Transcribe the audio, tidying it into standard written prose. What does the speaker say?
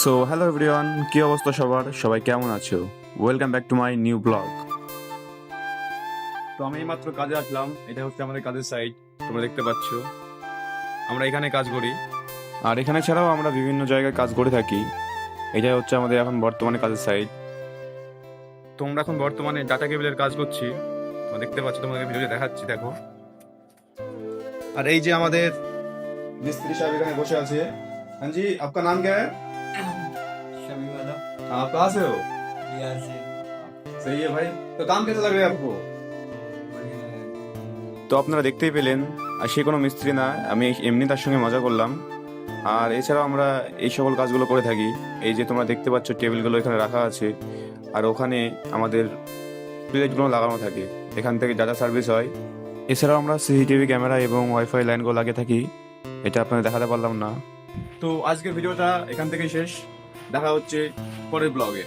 So hello everyone, কি অবস্থা সবার? সবাই কেমন আছো? Welcome back to my new blog. তো আমি মাত্র কাজে আসলাম। এটা হচ্ছে আমাদের কাজের সাইট, তোমরা দেখতে পাচ্ছ। আমরা এখানে কাজ করি, আর এখানে ছাড়াও আমরা বিভিন্ন জায়গায় কাজ করে থাকি। এটাই হচ্ছে আমাদের এখন বর্তমানে কাজের সাইট। তোমরা এখন বর্তমানে ডাটা কেবলের কাজ করছি, তোমরা দেখতে পাচ্ছ, তোমাদের ভিডিওতে দেখাচ্ছি, দেখো। আর এই যে আমাদের মিস্ত্রি সাহেব এখানে বসে আছে। हाँ जी, आपका नाम क्या है? शमी वाला आप कहाँ से हो? बिहार से सही है भाई। तो काम कैसा लग रहा है आपको? बढ़िया है। তো আপনারা দেখতেই পেলেন, আর সে কোনো মিস্ত্রি না, আমি এমনি তার সঙ্গে মজা করলাম। আর এছাড়াও আমরা এই সকল কাজগুলো করে থাকি। এই যে তোমরা দেখতে পাচ্ছ টেবিলগুলো এখানে রাখা আছে, আর ওখানে আমাদের প্লেটগুলো লাগানো থাকে, এখান থেকে ডাটা সার্ভিস হয়। এছাড়াও আমরা সিসিটিভি ক্যামেরা এবং ওয়াইফাই লাইনগুলো লাগিয়ে থাকি, এটা আপনাদের দেখাতে পারলাম না। তো আজকের ভিডিওটা এখান থেকেই শেষ, দেখা হচ্ছে পরের ব্লগে।